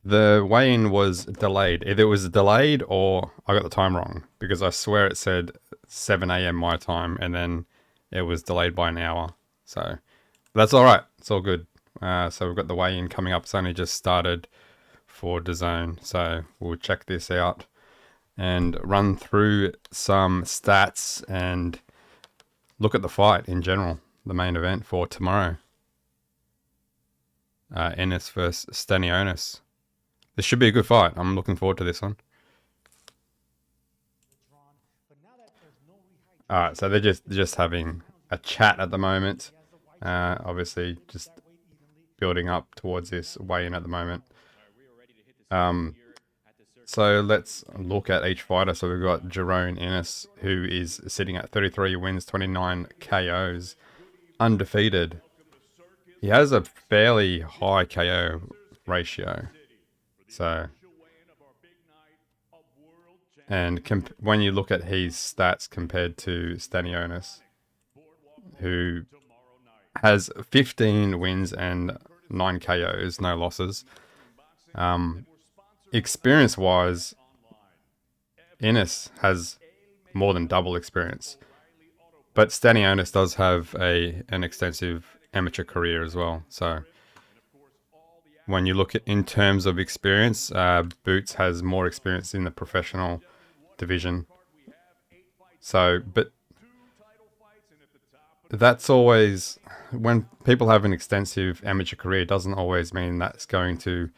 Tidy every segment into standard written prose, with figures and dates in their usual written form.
The weigh-in was delayed. Either it was delayed or I got the time wrong, because I swear it said 7 a.m. my time and then it was delayed by an hour. So that's all right. It's all good. So we've got the weigh-in coming up. It's only just started for DAZN. So we'll check this out and run through some stats and look at the fight in general, the main event for tomorrow. Ennis versus Stanionis. This should be a good fight. I'm looking forward to this one. Alright, so they're just having a chat at the moment. Obviously, just building up towards this weigh-in at the moment. So let's look at each fighter. So we've got Jaron Ennis, who is sitting at 33 wins, 29 KOs, undefeated. He has a fairly high KO ratio. So, and when you look at his stats compared to Stanionis, who has 15 wins and 9 KOs, no losses. Experience-wise, Ennis has more than double experience. But Stanionis does have an extensive amateur career as well. So when you look at in terms of experience, Boots has more experience in the professional division. So, but that's always, when people have an extensive amateur career, it doesn't always mean that's going to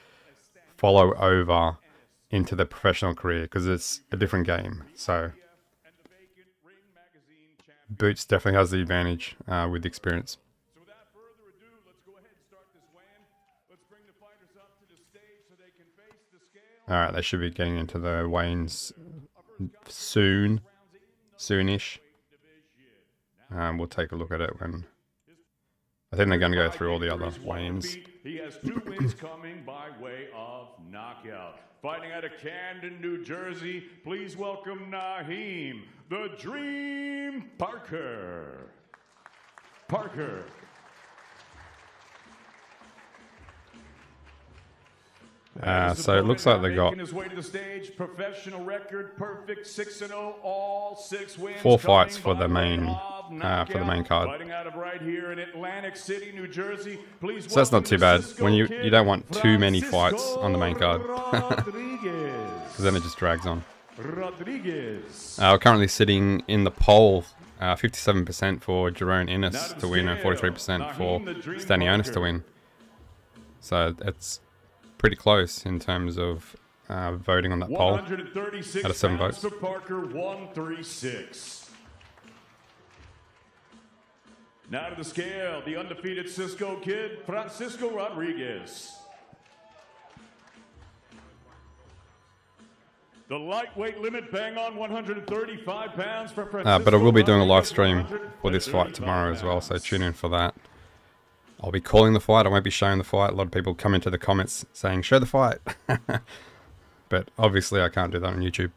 follow over into the professional career, because it's a different game. So Boots definitely has the advantage with experience. Alright, they should be getting into the weigh-ins soonish. We'll take a look at it when... I think they're going to go through all the other weigh-ins. He has 2 wins coming by way of knockout. Fighting out of Camden, New Jersey, please welcome Naheem, the Dream Parker. Parker. So it looks like they got his way to the stage, professional record, perfect 6-0, all 6 wins. 4 fights for the main card. Fighting out of right here in Atlantic City, New Jersey. Please, so that's not too bad. When you don't want too many fights on the main card, because then it just drags on. We're currently sitting in the poll, 57% for Jaron Ennis to win and 43% for Stanionis to win. So it's pretty close in terms of voting on that poll. Out of 7 votes. For Parker, 136. Now to the scale, the undefeated Cisco Kid, Francisco Rodriguez. The lightweight limit, bang on 135 pounds for Francisco. But I will be doing a live stream for this fight tomorrow as well, so tune in for that. I'll be calling the fight. I won't be showing the fight. A lot of people come into the comments saying, show the fight. But obviously I can't do that on YouTube.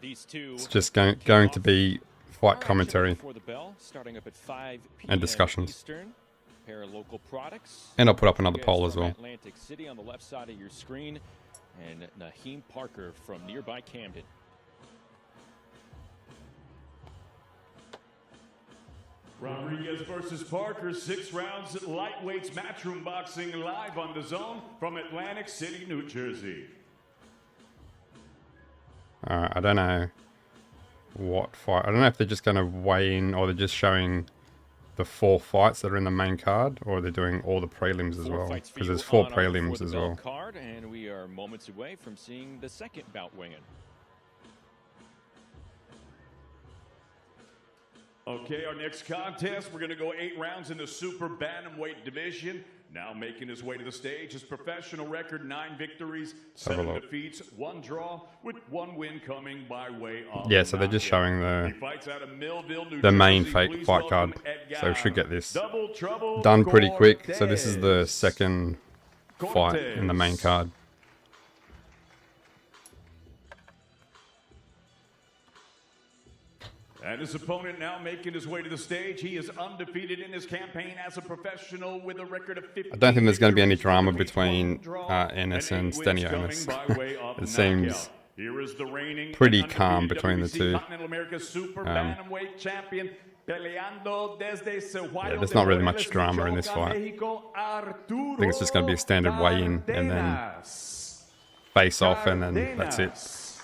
It's just going to be fight commentary and discussions. And I'll put up another poll as well. Atlantic City on the left side of your screen, and Naheem Parker from nearby Camden. Rodriguez versus Parker, 6 rounds at lightweights matchroom boxing live on DAZN from Atlantic City, New Jersey. I don't know what fight. I don't know if they're just going to weigh in or they're just showing the 4 fights that are in the main card, or they're doing all the prelims as well, because there's 4 prelims as well. Card, and we are moments away from seeing the second bout weighing. Okay, our next contest, we're going to go 8 rounds in the super bantamweight division. Now making his way to the stage, his professional record, 9 victories, 7 defeats, 1 draw, with 1 win coming by way of... Yeah, so they're just showing the main fight card. So we should get this done pretty quick. So this is the second fight in the main card. And his opponent now making his way to the stage. He is undefeated in his campaign as a professional with a record of 50. I don't think there's going to be any drama between Ennis and Stanionis. It seems pretty calm between the two. Yeah, there's not really much drama in this fight. I think it's just going to be a standard weigh-in and then face off, and then that's it.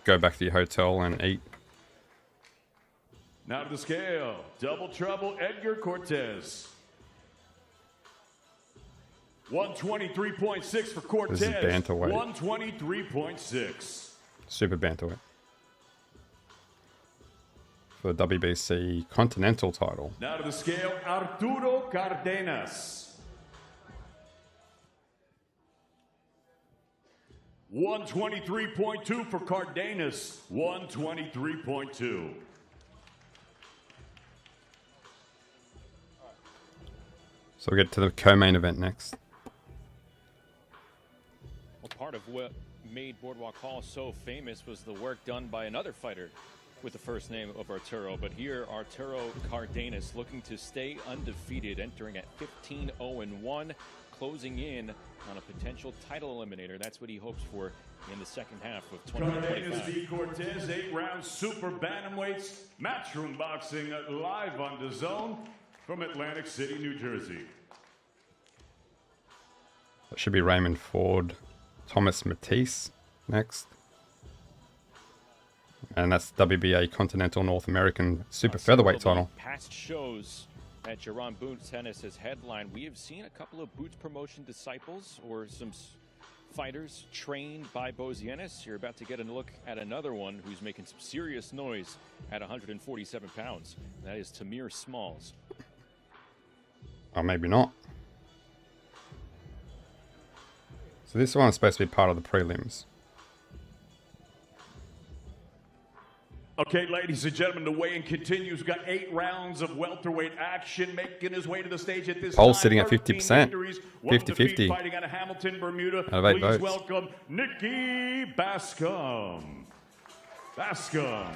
Go back to your hotel and eat. Now to the scale, double trouble, Edgar Cortez. 123.6 for Cortez. This is bantamweight. 123.6. Super bantamweight. For the WBC Continental title. Now to the scale, Arturo Cardenas. 123.2 for Cardenas. 123.2. So we get to the co-main event next. Well, part of what made Boardwalk Hall so famous was the work done by another fighter with the first name of Arturo. But here, Arturo Cardenas looking to stay undefeated, entering at 15-0-1, closing in on a potential title eliminator. That's what he hopes for in the second half of 2025. Cardenas v. Cortez, 8-round super bantamweights, matchroom boxing live on DAZN from Atlantic City, New Jersey. That should be Raymond Ford, Thomas Matise next. And that's WBA Continental North American Super Featherweight title. Past shows at Jaron Boots Tennis as headline, we have seen a couple of Boots promotion disciples or some fighters trained by Ennis. You're about to get a look at another one who's making some serious noise at 147 pounds. That is Tamir Smalls. Or maybe not. So this one is supposed to be part of the prelims. Okay, ladies and gentlemen, the weigh-in continues. We've got 8 rounds of welterweight action, making his way to the stage at this Poll time. sitting at 50%. 50-50. Fighting out of Hamilton, Bermuda. Out of 8 Please votes. welcome Nikki Baskam. Baskam.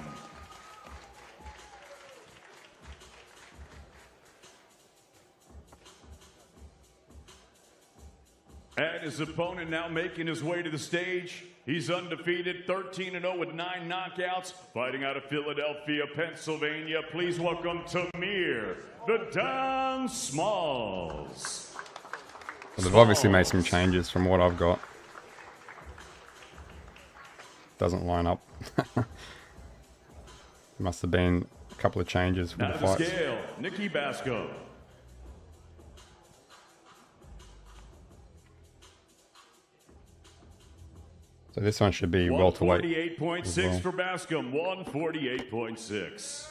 And his opponent now making his way to the stage. He's undefeated, 13-0 with 9 knockouts. Fighting out of Philadelphia, Pennsylvania. Please welcome Tamir, the Don Smalls. Well, they've obviously made some changes from what I've got. Doesn't line up. Must have been a couple of changes for now the to the fights. scale, Nikki Baskam. So this one should be welterweight. 148.6 for Baskam, 148.6.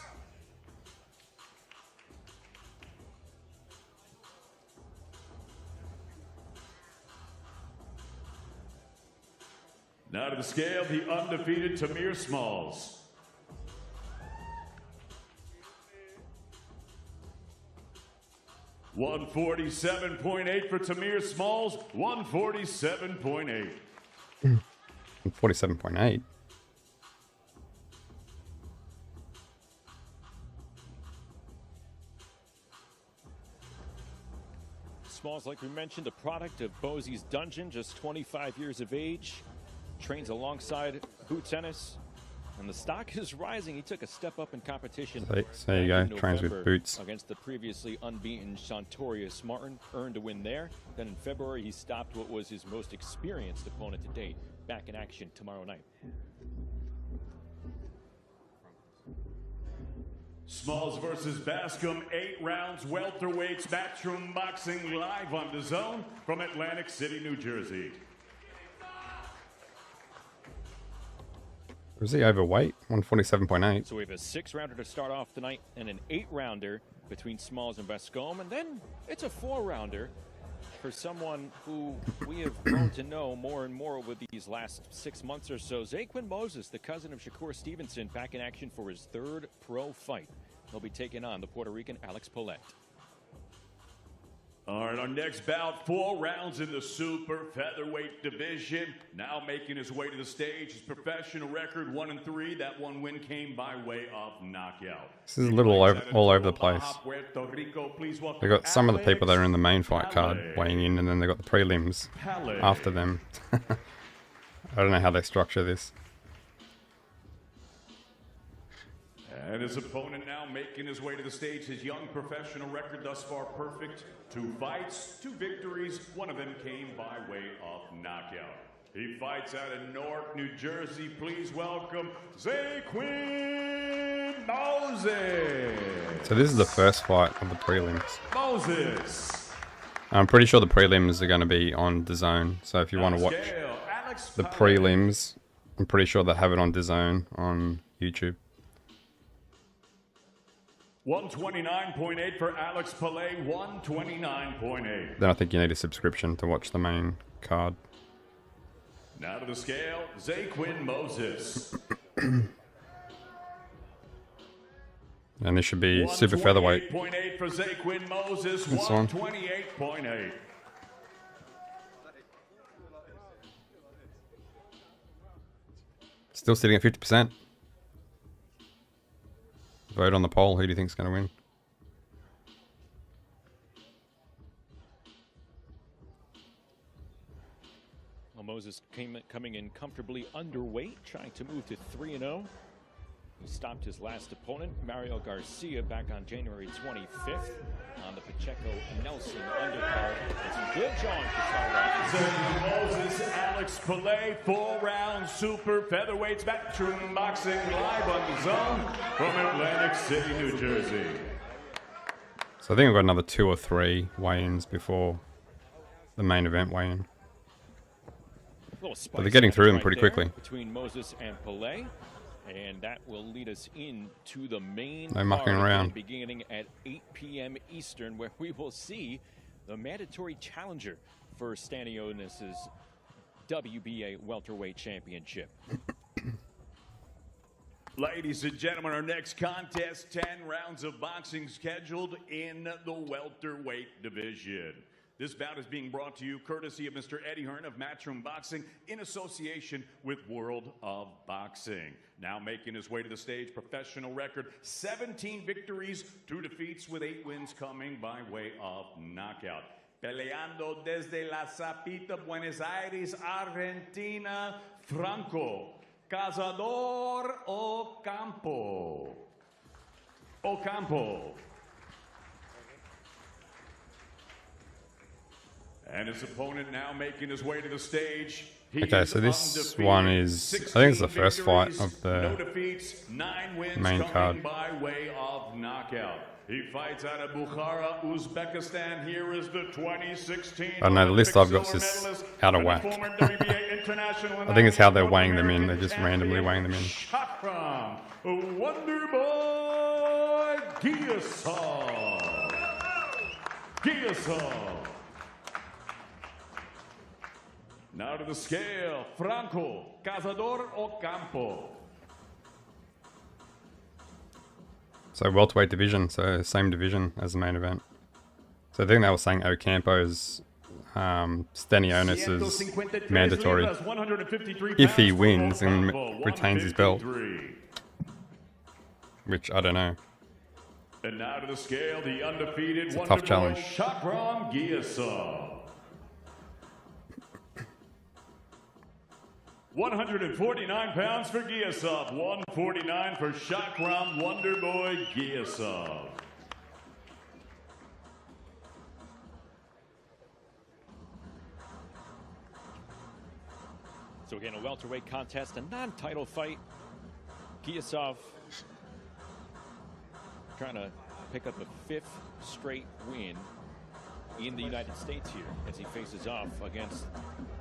Now to the scale, the undefeated Tamir Smalls. $147.8 for Tamir Smalls, 147.8. 47.8. Smalls, like we mentioned, a product of Bosie's Dungeon, just 25 years of age. Trains alongside Boots Ennis, and the stock is rising. He took a step up in competition. So there you go, in trains with November Boots. against the previously unbeaten Santorius Martin, earned a win there. Then in February, he stopped what was his most experienced opponent to date. Back in action tomorrow night. Smalls versus Baskam, 8 rounds, welterweights, matchroom boxing live on DAZN from Atlantic City, New Jersey. Was he overweight? 147.8. So we have a 6-rounder to start off tonight and an 8-rounder between Smalls and Baskam, and then it's a 4-rounder for someone who we have grown to know more and more with these last 6 months or so. Zaquin Moses, the cousin of Shakur Stevenson, back in action for his 3rd pro fight. He'll be taking on the Puerto Rican Alex Paulette. All right, our next bout, 4 rounds in the super featherweight division. Now making his way to the stage, his professional record 1-3. That one win came by way of knockout. This is a little all over the place. They got some of the people that are in the main fight card weighing in, and then they got the prelims after them. I don't know how they structure this. And his opponent now making his way to the stage. His young professional record thus far perfect. 2 fights, 2 victories. One of them came by way of knockout. He fights out of Newark, New Jersey. Please welcome Zaquin Moses. So this is the first fight of the prelims. Moses. I'm pretty sure the prelims are going to be on DAZN. So if you want to watch the prelims, I'm pretty sure they have it on DAZN on YouTube. 129.8 for Alex Pillay, 129.8. Then I think you need a subscription to watch the main card. Now to the scale, Zaquin Moses. And this should be super featherweight. 128.8 for Zaquin Moses, This one. 128.8. Still sitting at 50%. Vote on the poll. Who do you think is going to win? Well, Moses coming in comfortably underweight, trying to move to 3-0. He stopped his last opponent, Mario Garcia, back on January 25th on the Pacheco-Nelson undercard. It's a good jawing to start off. Zaquin Moses, Alex Pillay, 4 rounds, super featherweights, Matchroom Boxing live on the zone from Atlantic City, New Jersey. So I think we've got another 2 or 3 weigh-ins before the main event weigh-in. But they're getting through them pretty quickly. Between Moses and Pillay. And that will lead us into the main No mucking card around. beginning at 8 p.m. Eastern, where we will see the mandatory challenger for Stanionis' WBA welterweight championship. Ladies and gentlemen, our next contest, 10 rounds of boxing scheduled in the welterweight division. This bout is being brought to you courtesy of Mr. Eddie Hearn of Matchroom Boxing in association with World of Boxing. Now making his way to the stage, professional record, 17 victories, 2 defeats with 8 wins coming by way of knockout. Peleando desde La Zapita, Buenos Aires, Argentina, Franco, Cazador Ocampo. Ocampo. And his opponent now making his way to the stage. Okay, so this one is, I think it's the first fight of the main card. By way of knockout. He fights out of Bukhara, Uzbekistan. Here is the 2016. I don't know, the list I've got is just out of whack. I think it's how they're weighing them in. They're just randomly weighing them in. Shot from Wonderboy Gasov. Gasov. Now to the scale, Franco, Cazador Ocampo. So welterweight division, so same division as the main event. So I think they were saying Ocampo's Stanionis is mandatory if he wins and retains his belt, which I don't know. And now to the scale, the undefeated It's a tough challenge. Shakram Gasov. 149 pounds for Gasov, 149 for Shakram Wonderboy Gasov. So again, a welterweight contest, a non-title fight. Gasov trying to pick up a 5th straight win in the United States here as he faces off against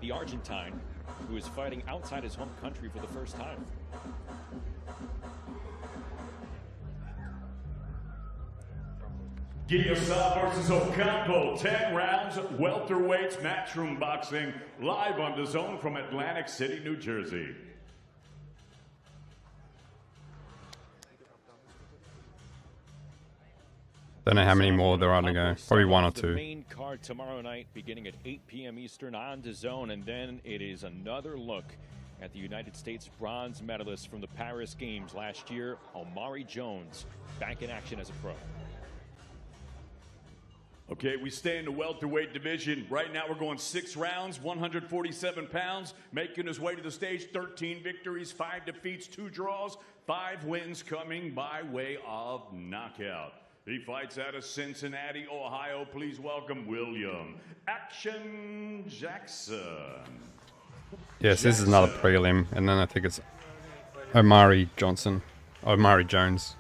the Argentine, who is fighting outside his home country for the first time. Gasov versus Ocampo, 10 rounds, welterweights, Matchroom Boxing, live on DAZN from Atlantic City, New Jersey. Don't know how many more there are to go. Probably one or two. The main card tomorrow night, beginning at 8 p.m. Eastern on DAZN, and then it is another look at the United States bronze medalist from the Paris Games last year, Omari Jones, back in action as a pro. Okay, we stay in the welterweight division. Right now we're going 6 rounds, 147 pounds, making his way to the stage, 13 victories, 5 defeats, 2 draws, 5 wins coming by way of knockout. He fights out of Cincinnati, Ohio. Please welcome William Action Jackson. Yes, this is another prelim, and then I think it's Omari Jones.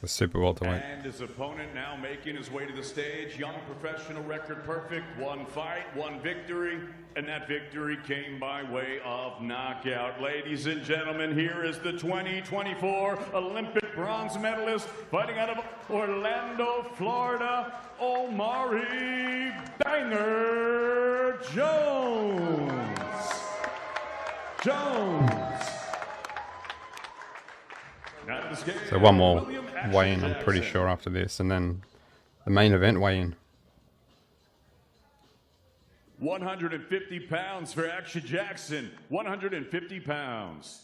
The super welterweight. And his opponent now making his way to the stage. Young professional record perfect. 1 fight, 1 victory. And that victory came by way of knockout. Ladies and gentlemen, here is the 2024 Olympic bronze medalist fighting out of Orlando, Florida, Omari Banger Jones. So one more weigh-in, I'm pretty sure, after this, and then the main event weigh-in. 150 pounds for Action Jackson. 150 pounds.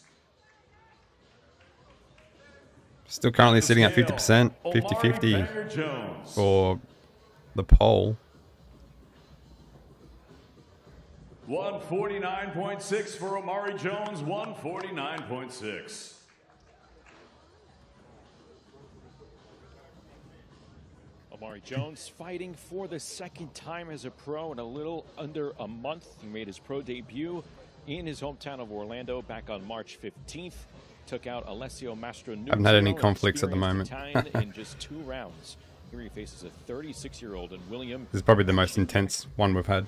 Still currently sitting at 50%, 50-50 for the poll. 149.6 for Omari Jones, 149.6. Omari Jones fighting for the 2nd time as a pro in a little under a month. He made his pro debut in his hometown of Orlando back on March 15th. Took out Alessio Mastronuzzo. Haven't had any conflicts at the moment. In just 2 rounds. Here he faces a 36-year-old and William. This is probably the most intense one we've had.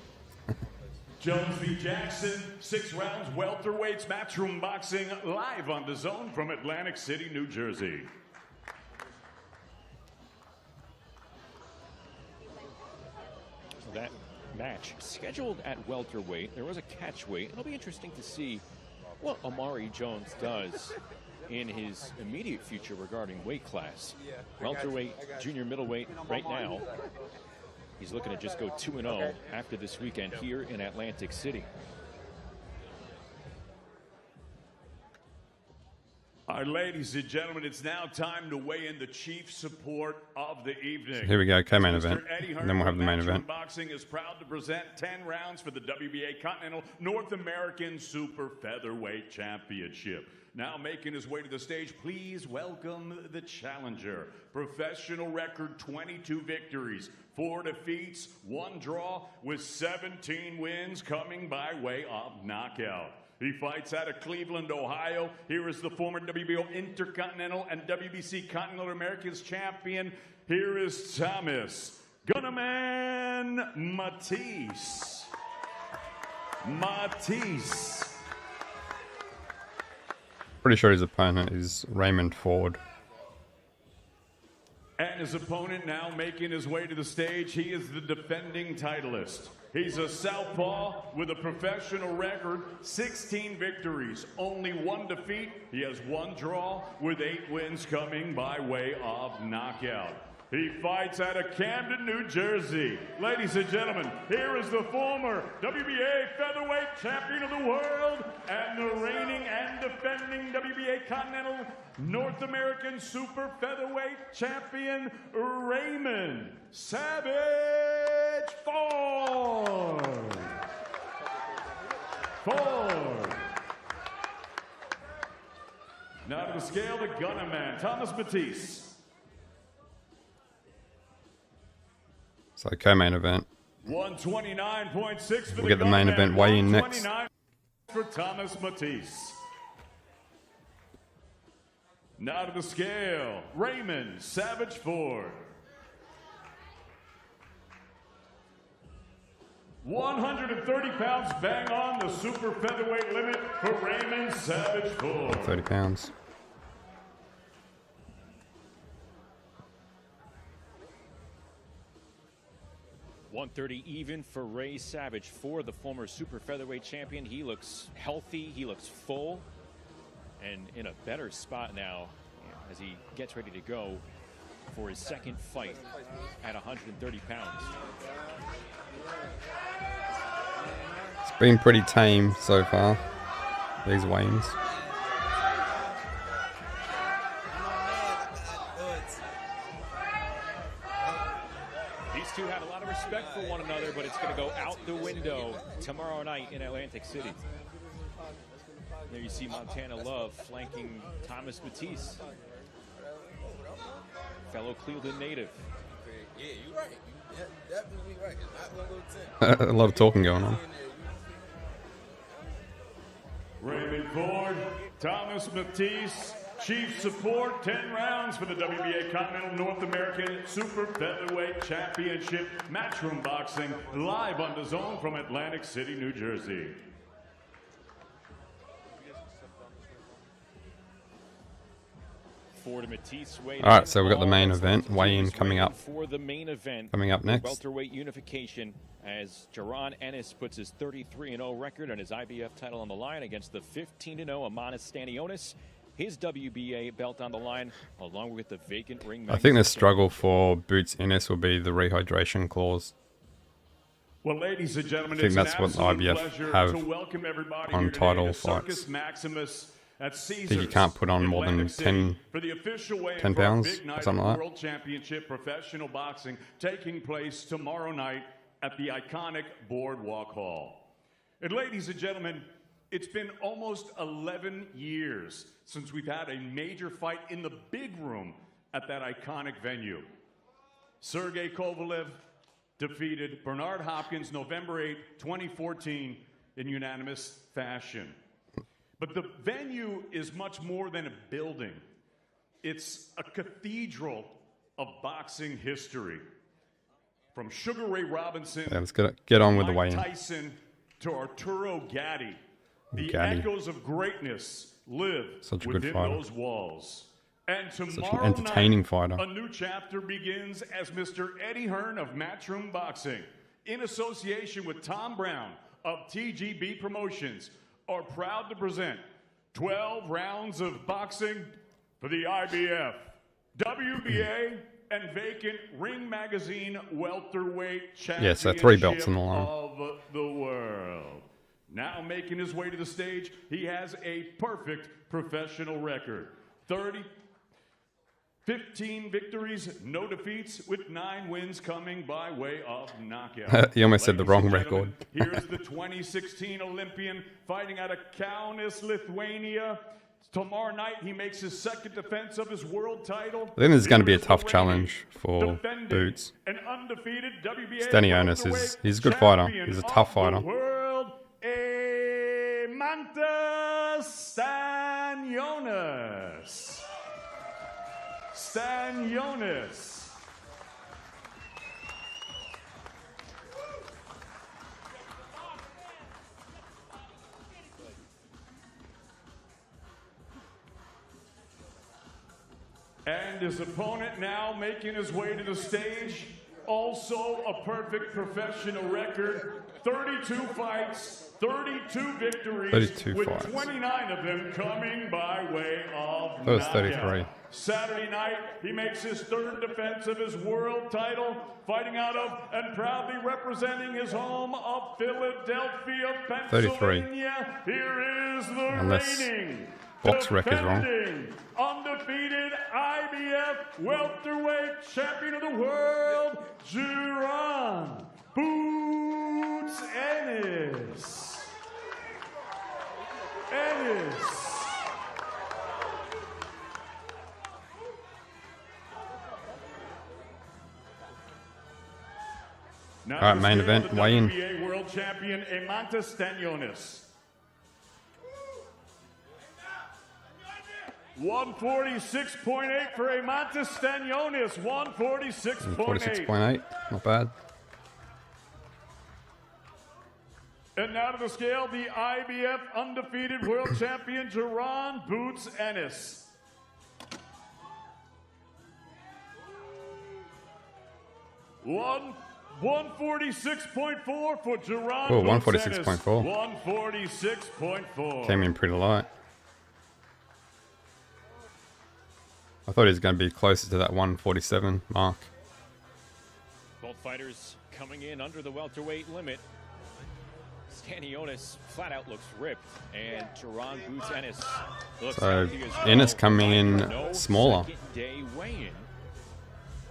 Jones v. Jackson, 6 rounds, welterweights, matchroom boxing, live on DAZN from Atlantic City, New Jersey. That match scheduled at welterweight. There was a catchweight. It'll be interesting to see what Omari Jones does in his immediate future regarding weight class. Welterweight, junior middleweight right now. He's looking to just go 2-0 after this weekend here in Atlantic City. All right, ladies and gentlemen, it's now time to weigh in the chief support of the evening. So here we go, co-main event, and then we'll have the main event. Boxing is proud to present 10 rounds for the WBA Continental North American Super Featherweight Championship. Now making his way to the stage, please welcome the challenger. Professional record, 22 victories, 4 defeats, 1 draw, with 17 wins coming by way of knockout. He fights out of Cleveland, Ohio. Here is the former WBO Intercontinental and WBC Continental Americas champion. Here is Thomas Gunnerman Matise. Pretty sure his opponent is Raymond Ford. And his opponent now making his way to the stage. He is the defending titleist. He's a southpaw with a professional record, 16 victories, only 1 defeat. He has 1 draw with 8 wins coming by way of knockout. He fights out of Camden, New Jersey. Ladies and gentlemen, here is the former WBA featherweight champion of the world and the reigning and defending WBA Continental North American Super Featherweight champion, Raymond Savage Ford. Now to the scale, the gunnerman, Thomas Matise. So co-main event. 129.6 for We'll get the main event weigh-in next. For Thomas Matise. Now to the scale, Raymond Savage Ford. 130 pounds, bang on the super featherweight limit for Raymond Savage Ford. 30 pounds. $130 even for Ray Savage Ford, the former super featherweight champion. He looks healthy, he looks full, and in a better spot now as he gets ready to go for his second fight at 130 pounds. It's been pretty tame so far, these weigh-ins. These two had a lot of respect for one another, but it's going to go out the window tomorrow night in Atlantic City. There you see Montana Love flanking Thomas Matise, fellow Cleveland native. Yeah, you're right. You're definitely right. It's not going to go 10. A lot of talking going on. Raymond Ford, Thomas Matise, Chief Support, 10 rounds for the WBA Continental North American Super Featherweight Championship Matchroom Boxing, live on the Zone from Atlantic City, New Jersey. Ford and Matisse All right, so we've got the main event weigh-in coming up. For the main event, Coming up next. welterweight unification, as Jaron Ennis puts his 33-0 record and his IBF title on the line against the 15-0 Eimantas Stanionis. His WBA belt on the line, along with the vacant ring. I think the struggle for Boots Ennis will be the rehydration clause. Well, ladies and gentlemen, I think it's that's an what absolute IBF pleasure have to welcome everybody on here today title to fights. Circus Maximus at I think you Caesars can't put on more than Atlantic City 10 for the official weigh-in 10 for our pounds big night or something of like that. World Championship Professional Boxing taking place tomorrow night at the iconic Boardwalk Hall. And ladies and gentlemen, it's been almost 11 years since we've had a major fight in the big room at that iconic venue. Sergey Kovalev defeated Bernard Hopkins November 8, 2014 in unanimous fashion. But the venue is much more than a building. It's a cathedral of boxing history. From Sugar Ray Robinson, Yeah, let's get on with the Mike weigh-in. Tyson to Arturo Gatti. The Gatti. echoes of greatness live Such a good within fighter. those walls. And Such tomorrow an entertaining night, fighter. a new chapter begins as Mr. Eddie Hearn of Matchroom Boxing, in association with Tom Brown of TGB Promotions, are proud to present 12 rounds of boxing for the IBF, WBA, and vacant Ring Magazine welterweight championship Yeah, so 3 belts on the line. of the world. Now making his way to the stage, he has a perfect professional record. 15 victories, no defeats, with 9 wins coming by way of knockout. He almost said the Ladies wrong and record. gentlemen, here's the 2016 Olympian fighting out of Kaunas, Lithuania. Tomorrow night, he makes his second defense of his world title. I think this is going to be a Here's tough the challenge for defending Boots. An undefeated WBA Stanionis is he's a good fighter. He's a tough fighter. World, Eimantas Stanionis. Stanionis. And his opponent now making his way to the stage, also a perfect professional record, 32 fights, 32 victories, 32 with fights. 29 of them coming by way of That was knockout. 33. Saturday night, he makes his third defense of his world title, fighting out of and proudly representing his home of Philadelphia, 33. Pennsylvania. Here is the Unless reigning, box rec is wrong. defending, undefeated IBF welterweight champion of the world, Jeron Boots Ennis. Ennis. Now All right, the main scale, event, the weigh-in. WBA world champion Eimantas Stanionis. 146.8 for Eimantas Stanionis. 146.8. 46.8, not bad. And now to the scale, the IBF undefeated world champion Jaron Boots Ennis. 146.4 for Jaron Oh, Boots 146.4. Ennis. 146.4. Came in pretty light. I thought he was going to be closer to that 147 mark. Both fighters coming in under the welterweight limit. Stanionis flat out looks ripped, and Jaron boots Ennis. Looks So healthy as well. Ennis coming in No smaller. second day weigh-in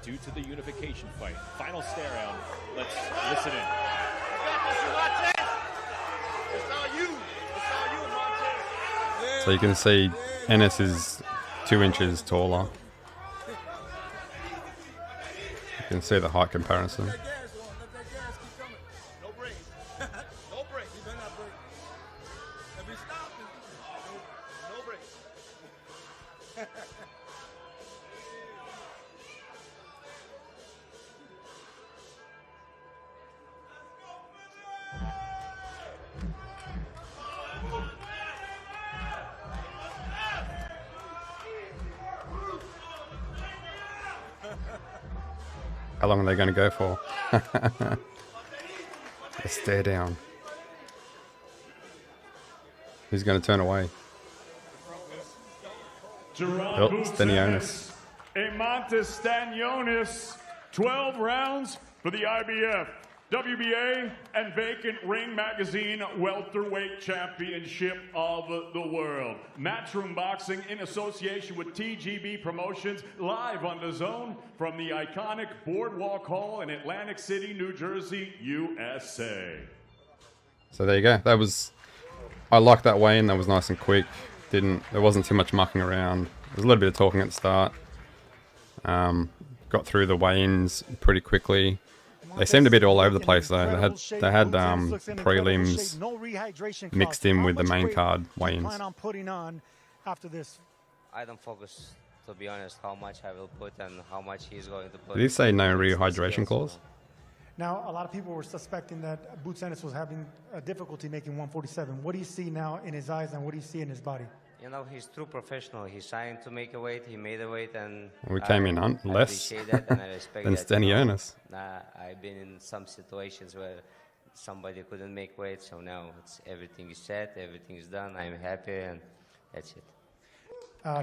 due to the unification fight. Final stare down. Let's listen in. So you can see Ennis is 2 inches taller. You can see the height comparison. Let that gas keep coming. No break. No break. You better not break. If he stops, no break. How long are they going to go for? Let's stare down. Who's going to turn away? Jeron Oh, boots Stanionis. Eimantas Stanionis, 12 rounds for the IBF, WBA, and Vacant Ring Magazine Welterweight Championship of the World. Matchroom Boxing in association with TGB Promotions, live on the zone from the iconic Boardwalk Hall in Atlantic City, New Jersey, USA. So there you go. That was, I liked that weigh-in. That was nice and quick. There wasn't too much mucking around. There was a little bit of talking at the start. Got through the weigh-ins pretty quickly. They seemed a bit all over the place though. They had prelims mixed in with the main card weigh-ins. I don't focus, to be honest, how much I will put and how much he's going to put. Did he say no rehydration clause? Now, a lot of people were suspecting that Boots Ennis was having a difficulty making 147. What do you see now in his eyes, and what do you see in his body? You know, he's true professional. He's trying to make a weight. He made a weight, and We came in less that, and I respect than that, Stanionis. I've been in some situations where somebody couldn't make weight, so now everything is set, everything is done. I'm happy, and that's it.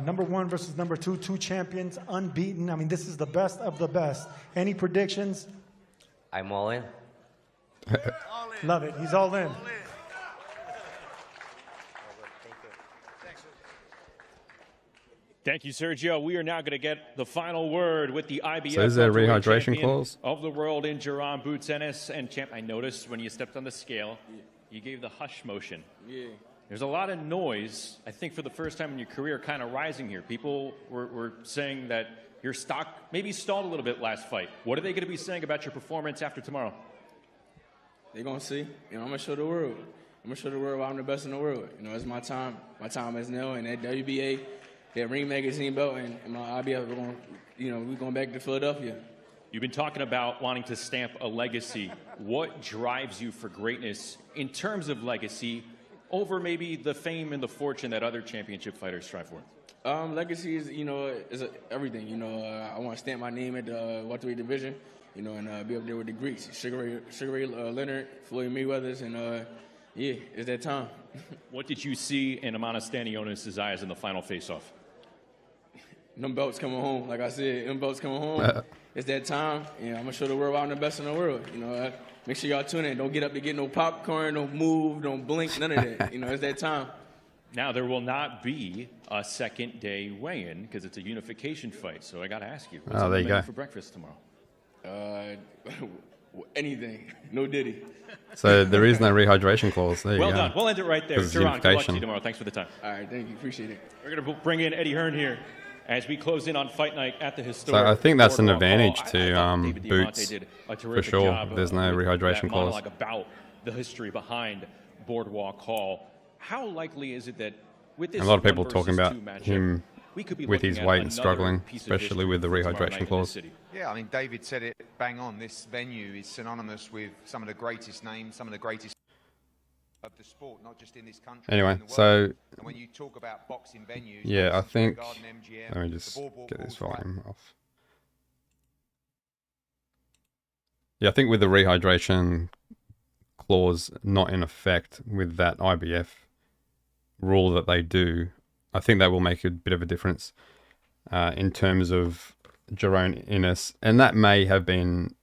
Number 1 versus number 2, 2 champions, unbeaten. I mean, this is the best of the best. Any predictions? I'm all in. Love it. He's all in. Thank you, Sergio. We are now going to get the final word with the IBF. So is there a welterweight rehydration champion clause? of the world in Jaron boots Ennis. And champ, I noticed when you stepped on the scale, you gave the hush motion. Yeah. There's a lot of noise, I think, for the first time in your career, kind of rising here. People were saying that your stock maybe stalled a little bit last fight. What are they going to be saying about your performance after tomorrow? They're going to see. I'm going to show the world. I'm going to show the world why I'm the best in the world. It's my time. My time is now. And that WBA, that Ring Magazine belt, and my IBF, we're going back to Philadelphia. You've been talking about wanting to stamp a legacy. What drives you for greatness in terms of legacy over maybe the fame and the fortune that other championship fighters strive for? Legacy is, is everything. I want to stamp my name at the welterweight division, and be up there with the Greeks, Sugar Ray Leonard, Floyd Mayweather's, and it's that time. What did you see in Eimantas Stanionis' eyes in the final face-off? Them belts coming home, like I said, them belts coming home. It's that time, I'm going to show the world why I'm the best in the world. Make sure y'all tune in. Don't get up to get no popcorn, don't move, don't blink, none of that. It's that time. Now, there will not be a second day weigh-in because it's a unification fight. So I got to ask you, what's on there the you menu go. for breakfast tomorrow? Anything. No Diddy. So there is no rehydration clause. There you Well go. done. We'll end it right there. 'Cause it's Jeron, good luck to unification. you tomorrow. Thanks for the time. All right, thank you. Appreciate it. We're going to bring in Eddie Hearn here as we close in on fight night at the So historic. I think that's an Boardwalk advantage Hall. I to thought David Diamante Boots did a for terrific sure. job, There's no with rehydration that clause. monologue about the history behind Boardwalk Hall. How likely is it that with this A lot of people one talking versus about two matchup, him we could be with looking his at weight and another struggling, piece of especially history with the for tomorrow night rehydration in the clause. city? Yeah, I mean, David said it bang on. This venue is synonymous with some of the greatest names, some of the greatest of the sport, not just in this country. but Anyway, in the world. so And when you talk about boxing venues, yeah, I Madison Square think. Garden, MGM, Let me the just Boardwalk get this Hall's right. volume off. Yeah, I think with the rehydration clause not in effect with that IBF rule that they do, I think that will make a bit of a difference. in terms of Jaron Ennis, and that may have been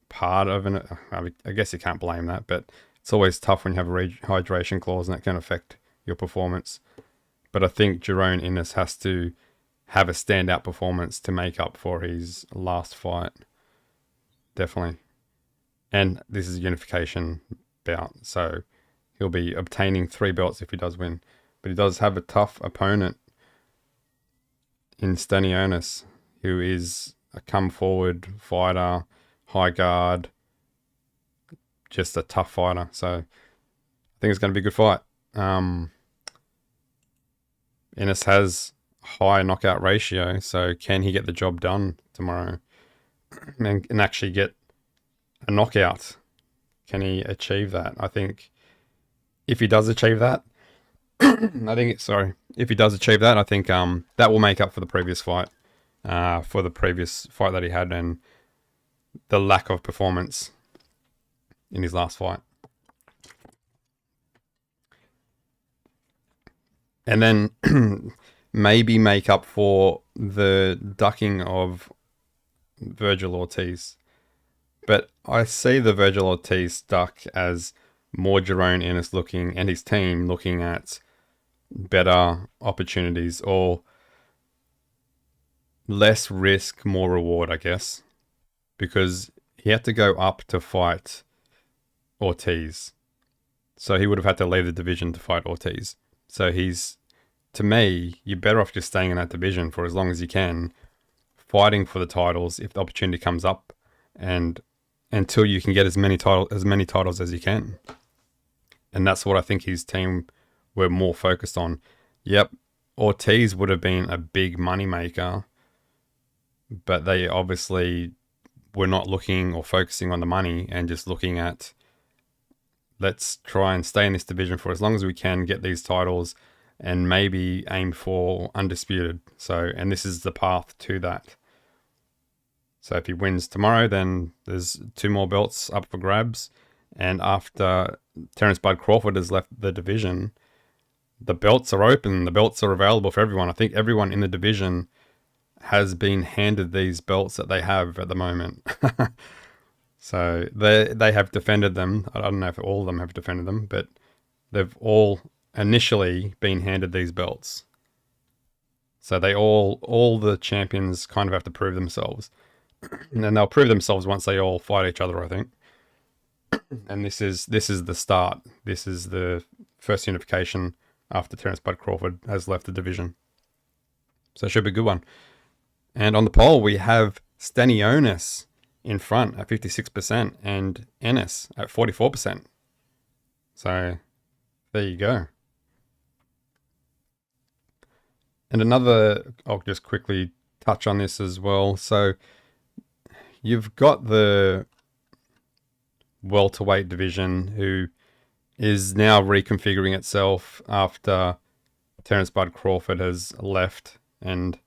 part of an. I guess you can't blame that, but it's always tough when you have a rehydration clause, and that can affect your performance. But I think Jaron Ennis has to have a standout performance to make up for his last fight. Definitely. And this is a unification bout, so he'll be obtaining 3 belts if he does win. But he does have a tough opponent in Stanionis, who is a come-forward fighter, high guard, just a tough fighter. So I think it's going to be a good fight. Ennis has high knockout ratio, so can he get the job done tomorrow and actually get a knockout? Can he achieve that? I think if he does achieve that, if he does achieve that, I think that will make up for the previous fight, that he had and the lack of performance in his last fight. And then maybe make up for the ducking of Virgil Ortiz. But I see the Virgil Ortiz duck as more Jaron Ennis looking, and his team looking at better opportunities, or less risk, more reward, I guess. Because he had to go up to fight Ortiz. So he would have had to leave the division to fight Ortiz. So to me, you're better off just staying in that division for as long as you can, fighting for the titles if the opportunity comes up, and until you can get as many titles as you can. And that's what I think his team were more focused on. Yep, Ortiz would have been a big moneymaker, but they obviously were not looking or focusing on the money and just looking at, let's try and stay in this division for as long as we can, get these titles, and maybe aim for undisputed. So, and this is the path to that. So if he wins tomorrow, then there's 2 more belts up for grabs. And after Terence Bud Crawford has left the division, the belts are open. The belts are available for everyone. I think everyone in the division has been handed these belts that they have at the moment. So they have defended them. I don't know if all of them have defended them, but they've all initially been handed these belts. So they all the champions kind of have to prove themselves. And then they'll prove themselves once they all fight each other, I think. And this is the start. This is the first unification after Terence Bud Crawford has left the division. So it should be a good one. And on the poll, we have Stanionis in front at 56% and Ennis at 44%. So there you go. And I'll just quickly touch on this as well. So you've got the welterweight division, who is now reconfiguring itself after Terence Bud Crawford has left, and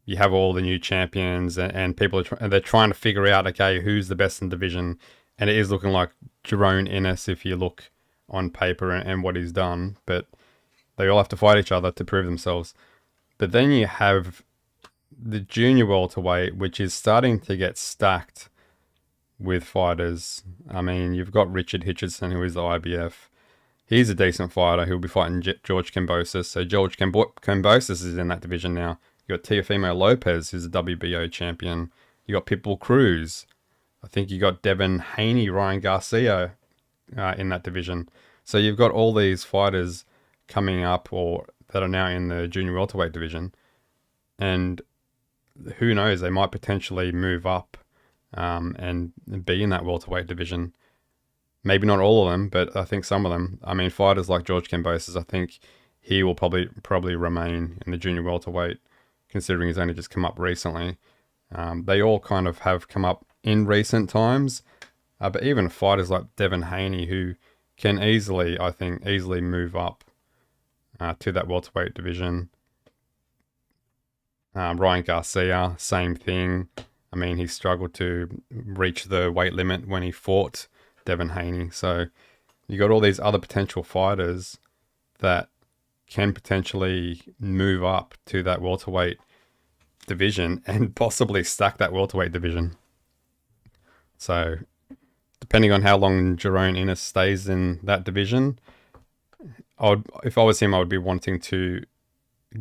you have all the new champions, and people they're trying to figure out, okay, who's the best in the division, and it is looking like Jaron Ennis if you look on paper and what he's done, but they all have to fight each other to prove themselves. But then you have the junior welterweight, which is starting to get stacked with fighters. I mean, you've got Richard Hitchison, who is the IBF. He's a decent fighter. He'll be fighting George Kambosos. So George Kambosos is in that division now. You got Teofimo Lopez, who's a WBO champion. You got Pitbull Cruz. I think you got Devin Haney, Ryan Garcia in that division. So you've got all these fighters coming up, or that are now in the junior welterweight division. And who knows, they might potentially move up and be in that welterweight division. Maybe not all of them, but I think some of them. I mean, fighters like George Kambosos, I think he will probably remain in the junior welterweight, considering he's only just come up recently. They all kind of have come up in recent times, but even fighters like Devin Haney, who can easily move up to that welterweight division. Ryan Garcia, same thing. I mean, he struggled to reach the weight limit when he fought Devin Haney. So you got all these other potential fighters that can potentially move up to that welterweight division and possibly stack that welterweight division. So, depending on how long Jaron Ennis stays in that division, if I was him, I would be wanting to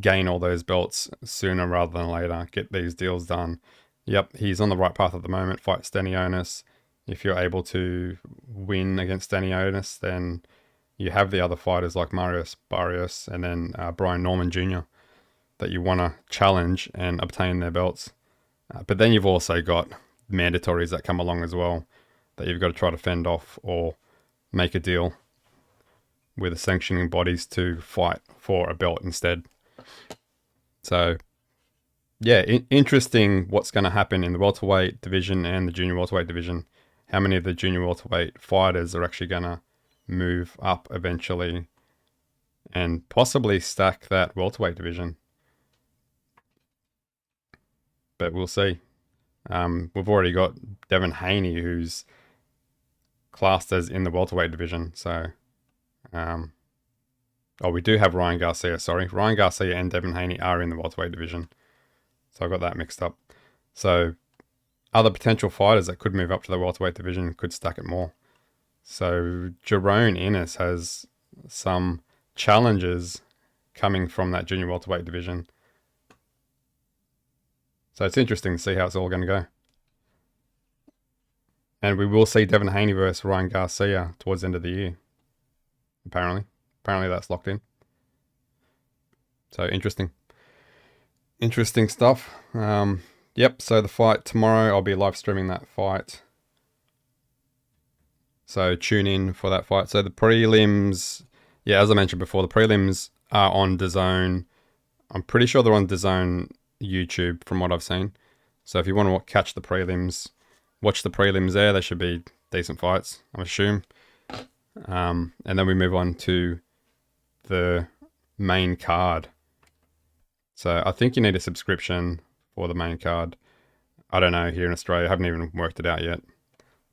gain all those belts sooner rather than later. Get these deals done. Yep, he's on the right path at the moment. Fight Stanionis. If you're able to win against Stanionis, then you have the other fighters like Marius Barrios and then Brian Norman Jr. that you want to challenge and obtain their belts. But then you've also got mandatories that come along as well that you've got to try to fend off or make a deal with the sanctioning bodies to fight for a belt instead. So, yeah, interesting what's going to happen in the welterweight division and the junior welterweight division. How many of the junior welterweight fighters are actually going to move up eventually and possibly stack that welterweight division. But we'll see. We've already got Devin Haney, who's classed as in the welterweight division. So, we do have Ryan Garcia, sorry. Ryan Garcia and Devin Haney are in the welterweight division. So I got that mixed up. So other potential fighters that could move up to the welterweight division could stack it more. So Jaron Ennis has some challenges coming from that junior welterweight division. So it's interesting to see how it's all going to go. And we will see Devin Haney versus Ryan Garcia towards the end of the year. Apparently that's locked in. So interesting stuff. Yep, so the fight tomorrow, I'll be live streaming that fight. So tune in for that fight. So the prelims, yeah, as I mentioned before, the prelims are on DAZN. I'm pretty sure they're on DAZN YouTube from what I've seen. So if you want to catch the prelims, watch the prelims there. They should be decent fights, I assume. And then we move on to the main card. So I think you need a subscription for the main card. I don't know, here in Australia, I haven't even worked it out yet.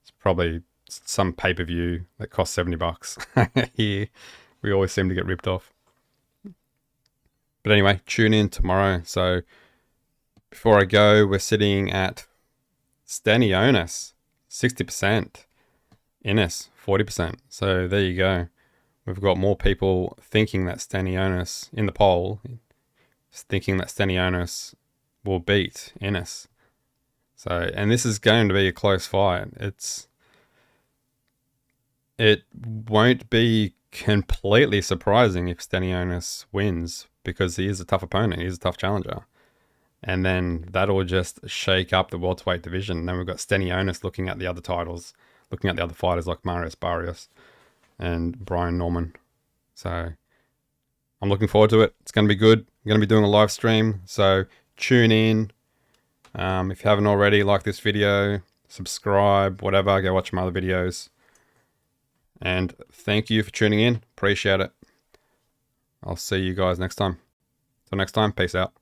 It's probably some pay-per-view that costs $70. Here, we always seem to get ripped off. But anyway, tune in tomorrow. So before I go, we're sitting at Stanionis, 60%. Ennis, 40%. So there you go. We've got more people thinking that Stanionis, in the poll, thinking that Stanionis will beat Ennis. So, and this is going to be a close fight. It won't be completely surprising if Stanionis wins, because he is a tough opponent. He's a tough challenger. And then that'll just shake up the welterweight division. And then we've got Stanionis looking at the other titles, looking at the other fighters like Marius Barrios and Brian Norman. So I'm looking forward to it. It's going to be good. I'm going to be doing a live stream, so tune in. If you haven't already, like this video, subscribe, whatever. Go watch my other videos. And thank you for tuning in. Appreciate it. I'll see you guys next time. Till next time, peace out.